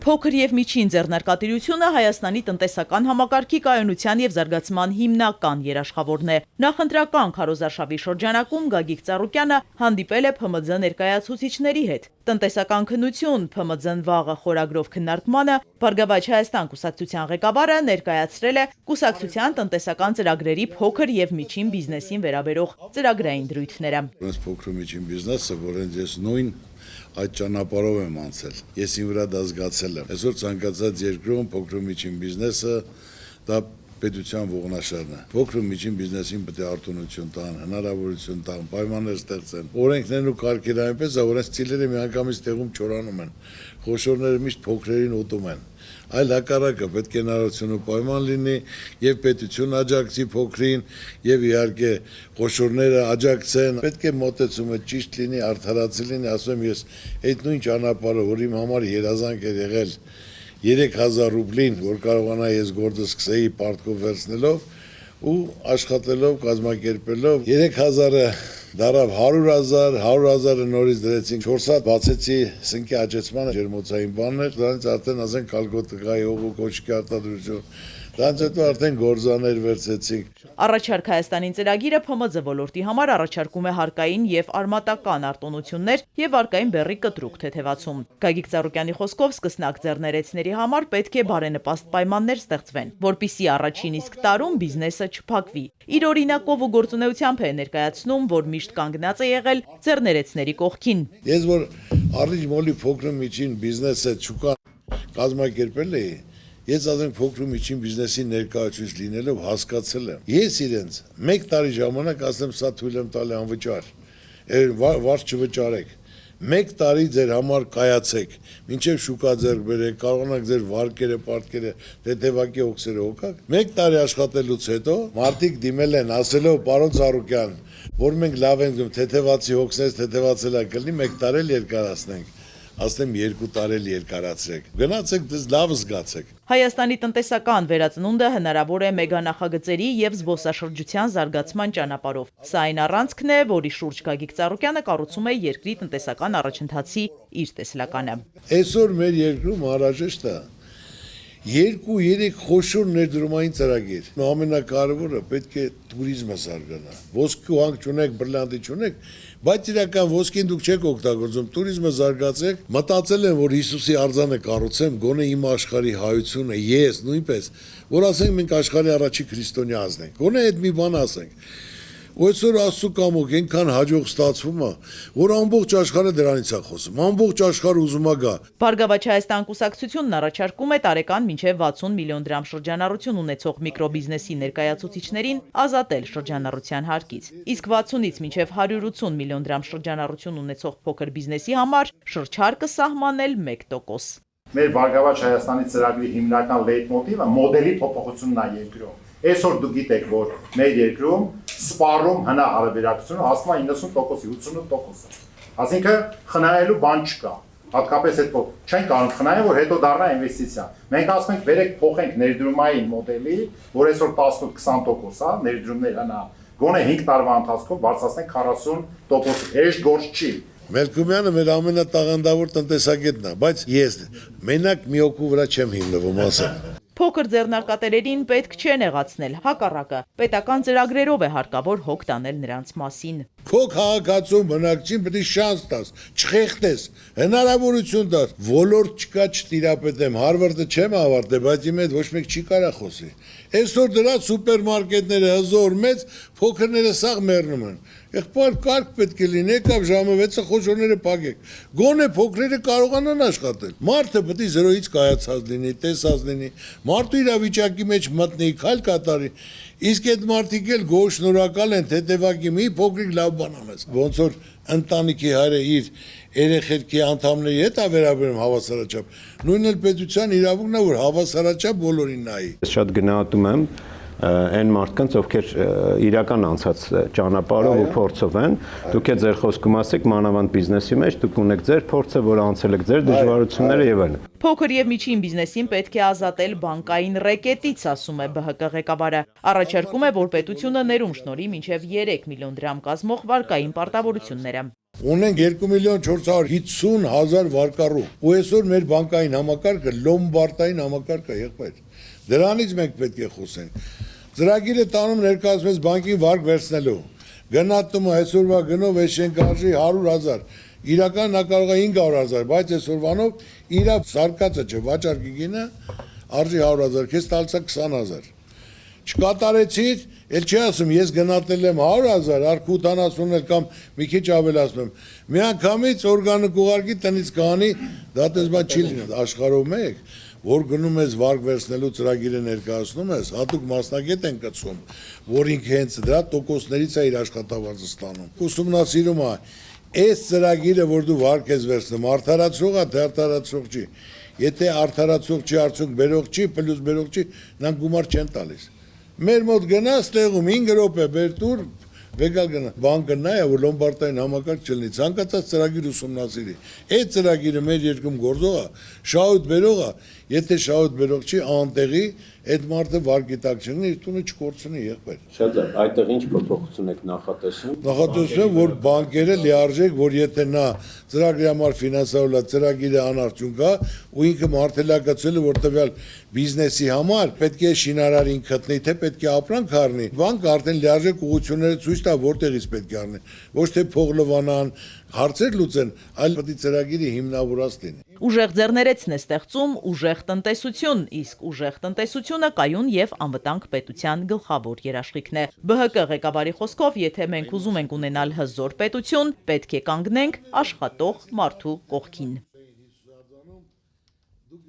Փոքր և միջին ձեռնարկատիրությունը Հայաստանի տնտեսական համակարգի կայունության և զարգացման հիմնական երաշխավորն է։ Նախընտրական քարոզարշավի շրջանակում Գագիկ Ծառուկյանը հանդիպել է ՓՄՁ ներկայացուցիչների հետ։ Տնտեսական քննություն ՓՄԶ-ն վաղը խորագրով քննարկմանը Բարգավաճ Հայաստան կուսակցության ղեկավարը ներկայացրել է կուսակցության տնտեսական ծրագրերի փոքր և միջին բիզնեսին վերաբերող ծրագրային դրույթները։ Փոքր ու միջին բիզնեսը, որ ես նույն այդ ճանապարհով եմ անցել։ Ես իմ վրա դա զգացել եմ։ Այսօր ցանկացած երկրում փոքր ու միջին բիզնեսը դա պետության ողնաշարն է։ Փոքր ու միջին բիզնեսին պետք է արտոնություն տան, հնարավորություն տան, պայմաններ ստեղծեն։ Օրենքներն ու կարգերը այնպես է, որ այս ծիլերը միանգամից տեղում չորանում են։ Խոշորները միշտ փոքրերին ուտում են։ Այլ հակառակը պետք է հնարավորություն ու պայման լինի եւ պետություն աջակցի փոքրին եւ իհարկե խոշորները աջակցեն։ Պետք է մոտեցումը ճիշտ լինի, արդարացի լինի, ասում եմ ես այդ նույն ճանապարհը, որ իմ համար երազանք էր եղել 3000 ռուբլին, որ կարողանա ես գործը սկսեի պարտքով վերցնելով ու աշխատելով, կազմակերպելով 3000-ը դարավ 100,000, 100,000-ը նորից դրեցինք 4 հատ բացեցի սնկի աճեցմանը ջերմոցային բաններ, դրանից արդեն ասենք կալգոտկայի օղու կոճկի արտադրություն, դրանից հետո արդեն գործաներ վերցեցինք։ Առաջարկ Հայաստանին ծրագիրը ՓՄԶ ոլորտի համար առաջարկում է հարկային և արմատական արտոնություններ և վարկային բեռի կտրուկ թեթևացում։ Գագիկ Ծառուկյանի խոսքով սկսնակ ձեռներեցների համար պետք է բարենպաստ պայմաններ ստեղծվեն, որպեսզի առաջին իսկ տարում բիզնեսը չփակվի։ Իր օրինակով ու գործունեությամբ է ներկայացնում, որ միշտ կանգնած է եղել ձեռներեցների կողքին։ Ես որ առիջ մոլի փոքր ու միջին բիզնեսը չուկա կազմակերպել էի, ես ասենք փոքր ու միջին բիզնեսի ներկայացուցիչ լինելով հասկացել եմ։ Ես իրենց 1 տարի ժամանակ ասեմ սա թույլ եմ տալի անվճար, վարձ չվճարեք։ 1 տարի ձեր համար կայացեք, մինչև շուկա ձեռք բերեք, կարողանաք ձեր վարկերը, պարտքերը, թեթևակի օքսերը հոգաք։ 1 տարի աշխատելուց հետո մարդիկ դիմել են ասելով պարոն Ծառուկյան, որ մենք լավ ենք դում, թեթևացի հոգսներից թեթևացելա կլինի, 1 տարի էլ երկարացնենք։ Ասեմ 2 տարի էլ երկարացրեք։ Գնացեք դες լավ զգացեք։ Հայաստանի տնտեսական վերածնունդը հնարավոր է մեգանախագծերի և զբոսաշրջության զարգացման ճանապարհով։ Սա այն առանցքն է, որի շուրջ Գագիկ Ծառուկյանը կառուցում է երկրի տնտեսական առաջընթացի իր տեսլականը։ Այսօր մեր երկրում անհրաժեշտ է 2-3 խոշոր ներդրումային ծրագիր։ Ամենակարևորը պետք է туриզմը զարգանա։ Ոսկու հանք չունեք, բրիլիանտի չունեք, բայց իրական ոսկին դուք չեք օգտագործում, туриզմը զարգացեք։ Մտածել եմ, որ Հիսուսի արձանը կառուցեմ, գոնե իմ աշխարհի հայությունը, ես նույնպես, որ ասենք մենք աշխարհի առաջի քրիստոնյա ազնենք։ Գոնե այդ մի բան ասենք։ Ու այսօր Աստծո կամոք այնքան հաջող ստացվում է, որ ամբողջ աշխարհը դրանից է խոսում, ամբողջ աշխարհը ուզում է գա։ Բարգավաճ Հայաստան կուսակցությունն առաջարկում է տարեկան մինչև 60 միլիոն դրամ շրջանառություն ունեցող միկրոբիզնեսի ներկայացուցիչներին ազատել շրջանառության հարկից, իսկ 60-ից մինչև 180 միլիոն դրամ շրջանառություն ունեցող փոքր բիզնեսի համար շրջարկը սահմանել 1%։ Մեր Բարգավաճ Հայաստանի ծրագրի հիմնական լեյտմոտիվը մոդելի փոփոխությունն է երկրում։ Այսօր դուք գիտեք, որ մեր երկրում սպառում հնա հարաբերակցությունը հասնում է 90%-ի 88%։ Այսինքն խնայելու բան չկա։ Հատկապես այդ չեն կարող խնայել, որ հետո դառնա ինվեստիցիա։ Մենք ասում ենք, վերեք փոխենք ներդրումային մոդելի, որ այսօր 18-20% է, ներդրումներ հնա, գոնե 5 տարվա ընթացքում բարձրացնենք 40%։ Հեշտ գործ չի։ Մելքումյանը մեր ամենատաղանդավոր տնտեսագետն է, բայց ես մենակ մի օկու վրա չեմ հիմնվում, ասեմ։ Փոքր ձեռնարկատերերին պետք չէ նեղացնել, հակառակը, պետական ծրագրերով է հարկավոր հոգ տանել նրանց մասին։ Քո քաղաքացու բնակչին պետք է շանս տաս, չխեղդես, հնարավորություն տաս։ Ոլորտ չկա չտիրապետեմ, Հարվարդը չեմ ավարտել, բայց իմ հետ ոչ մեկ չի կարա խոսի։ Այսօր դրա սուպերմարկետները հզոր մեծ, փոքրները սաղ մեռնում են։ Եղբայր կարգ պետք է լինի, եկավ ժամը 6-ը խոշորները փակեք։ Գոնե փոքրերը կարողանան աշխատել։ Մարդը պետք է զրոյից կայացած լինի, տեսած լինի, մարդու իրավիճակի մեջ մտնի, քայլ կատարի։ Իսկ այդ մարդիկ էլ գոհ շնորհակալ են, թեթևակի մի փոքրիկ լավ բան անես։ Ոնց որ ընտանիքի հայրը իր երեխեքի անդամների հետ է վերաբերում հավասարաչափ, նույնն էլ պետության իրավունքն է, որ հավասարաչափ բոլորին նայի։ Շատ գնահատում եմ այն մարդկանց, ովքեր իրական անցած ճանապարհով ու փորձով են, դուք է ձեր խոսքում ասեք մանավանդ բիզնեսի մեջ, դուք ունեք ձեր փորձը, որ անցել եք ձեր դժվարությունները եւ այլն։ Փոքր եւ միջին բիզնեսին պետք է ազատել բանկային ռեկետից, ասում է ԲՀԿ ղեկավարը։ Առաջարկում է, որ պետությունը ներում շնորհի մինչև 3 միլիոն դրամ կազմող վարկային պարտավորությունները։ Ունենք 2.450.000 վարկառու։ Ու այսօր մեր բանկային համակարգը լոմբարդային համակարգ է, եղբայր։ Դրանից մենք պետք է խոսենք։ Ծրագիրը տանում ներկայացվեց բանկին վարկ վերցնելու։ Գնահատումը այսօրվա գնով էշենք արժի 100.000, իրական նա կարող է 500.000, բայց այսօրվանով իր սարկածը չէ, վաճառքի գինը արժի 100.000, քեզ տալցա 20.000։ Չկատարեցիր, էլ չի ասում, ես գնահատել եմ 100.000, արք 80 կամ մի քիչ ավելացնում եմ։ Մի անգամից օրգանը կուղարկի տնից կանի, դա տեսբան չի աշխարհով մեկ, որ գնում ես վարկ վերցնելու ծրագիրը ներկայացնում ես, հատուկ մասնագետ են կցում, որ ինքը հենց դրա տոկոսներից է իր աշխատավարձը ստանում։ Ուսումնասիրում է, այս ծրագիրը, որ դու վարկ ես վերցնում, արդարացող է, թե արդարացող չի։ Եթե արդարացող չի, արդյոք բերող չի, պլյուս բերող չի, նրանք գումար չեն տալիս։ Մեր մոտ գնաց տեղում 5 րոպե բեր տուր, վեկալ գնա։ Բանկը նա է, որ լոմբարդային համակարգ չլինի, ցանկացած ծրագիր ուսումնասիրի։ Այդ ծրագիրը մեր երկրում գործող է, շահույթ բերող է, եթե շահույթ բերող չի, անտեղի այդ մարդը վարկի տակ չլինի, իր տունը չկորցնի, եղբայր։ Շատ լավ, այդտեղ ինչ փոփոխություն եք նախատեսում։ Նախատեսում, որ բանկերը լիարժեք, որ եթե նա ծրագրի համար ֆինանսավորել է, ծրագիրը անարդյունք է, ու ինքը մարտելակացել է, որ տվյալ բիզնեսի համար պետք է շինարարին գտնի, թե պետք է ապրանք առնի։ Բանկը արդեն լիարժեք ուղղությունները ցույց տա, որտեղից պետք է առնի։ Ոչ թե փող լվանան, հարցեր լուծեն, այլ պետք է ծրագիրը հիմնավորած լինի։ Ուժեղ ձեռներեցն է ստեղծում ուժեղ տնտեսություն, իսկ ուժեղ տնտեսությունը կայուն եւ անվտանգ պետության գլխավոր երաշխիքն է։ ԲՀԿ ղեկավարի խոսքով, եթե մենք ուզում ենք ունենալ հզոր պետություն, պետք է կանգնենք աշխատող մարդու կողքին։